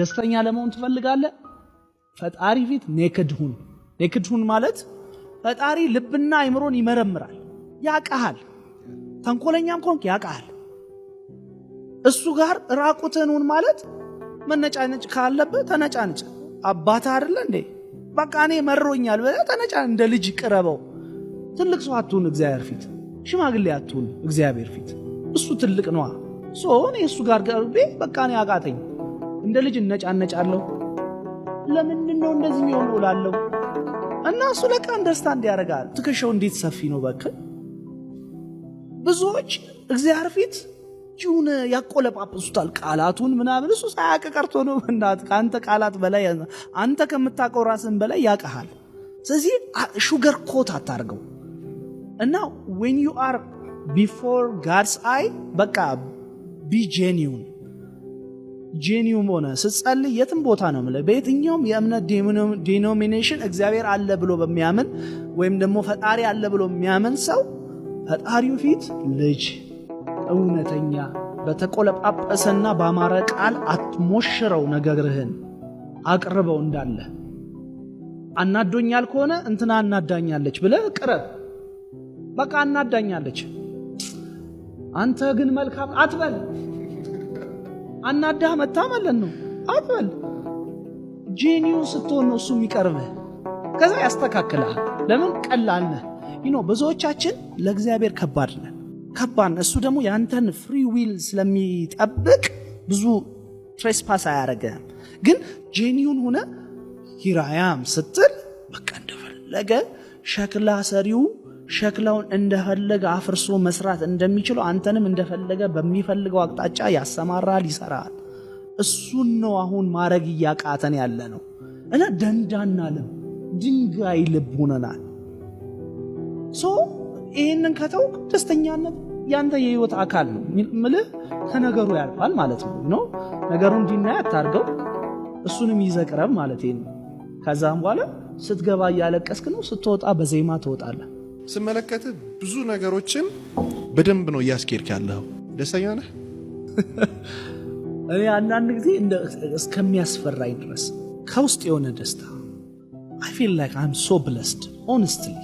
ደስተኛ ለመሆን ትፈልጋለህ? ፈጣሪ ፊት ኔክድ ሁን። ኔክድ ሁን ማለት ፈጣሪ ልብና አይምሮን ይመረምራል፣ ያቃሃል። ተንኮለኛም ኮንክ ያቃሃል። እሱ ጋር ራቁትህን ሁን ማለት መነጫነጭ ካለበት ተነጫነጭ። አባታ አይደለ እንዴ? በቃ እኔ መሮኛል ብለህ ተነጫ። እንደ ልጅ ቅረበው። ትልቅ ሰው አትሁን እግዚአብሔር ፊት፣ ሽማግሌ አትሁን እግዚአብሔር ፊት። እሱ ትልቅ ነዋ። እኔ እሱ ጋር ቀርቤ በቃ እኔ አቃተኝ እንደ ልጅ እነጫነጫለሁ። ለምንድን ነው እንደዚህ የሚሆነው እላለሁ። እና እሱ ለካ አንደርስታንድ ያደርጋል። ትከሻው እንዴት ሰፊ ነው። በቃ ብዙዎች እግዚአብሔር ፊት ጁን ያቆለጳጵሱታል ቃላቱን ምናምን። እሱ ሳያውቅ ቀርቶ ነው። እናት ካንተ ቃላት በላይ አንተ ከምታውቀው ራስን በላይ ያውቃል። ስለዚህ ሹገር ኮት አታርገው። እና when you are before God's eye በቃ be genuine ሆነ ስትጸልይ የትም ቦታ ነው ማለት በየትኛውም የእምነት ዲኖሚኔሽን እግዚአብሔር አለ ብሎ በሚያምን ወይም ደግሞ ፈጣሪ አለ ብሎ የሚያምን ሰው ፈጣሪው ፊት ልጅ እውነተኛ በተቆለጳጰሰና ባማረ ቃል አትሞሽረው። ነገርህን አቅርበው እንዳለ አናዶኛል ከሆነ እንትና አናዳኛለች ብለህ ቅረብ። በቃ አናዳኛለች አንተ ግን መልካም አትበል። አናዳህ መታ ማለት ነው አትበል። ጄኒውን ስትሆን ነው እሱ የሚቀርብህ። ከዛ ያስተካክልሃል። ለምን ቀላል ነህ። ብዙዎቻችን ለእግዚአብሔር ከባድ ነን። እሱ ደግሞ ያንተን ፍሪ ዊል ስለሚጠብቅ ብዙ ትሬስፓስ አያረገህም። ግን ጄኒውን ሆነ ሂራያም ስትል በቃ እንደፈለገ ሸክላ ሰሪው ሸክላውን እንደፈለገ አፍርሶ መስራት እንደሚችለው አንተንም እንደፈለገ በሚፈልገው አቅጣጫ ያሰማራል፣ ይሰራል። እሱን ነው አሁን ማረግ እያቃተን ያለ ነው። እና ደንዳና ልብ ድንጋይ ልብ ሆነናል። ይህንን ከተውክ ደስተኛነት ያንተ የህይወት አካል ነው። ምልህ ከነገሩ ያልፋል ማለት ነው። ነገሩ እንዲናይ አታርገው፣ እሱንም ይዘቅረብ ማለት ነው። ከዛም በኋላ ስትገባ እያለቀስክ ነው፣ ስትወጣ በዜማ ትወጣለህ። ስመለከት ብዙ ነገሮችን በደንብ ነው እያስኬድክ ያለው። ደስተኛ ነህ? እኔ አንዳንድ ጊዜ እስከሚያስፈራኝ ድረስ ከውስጥ የሆነ ደስታ I feel like I'm so blessed honestly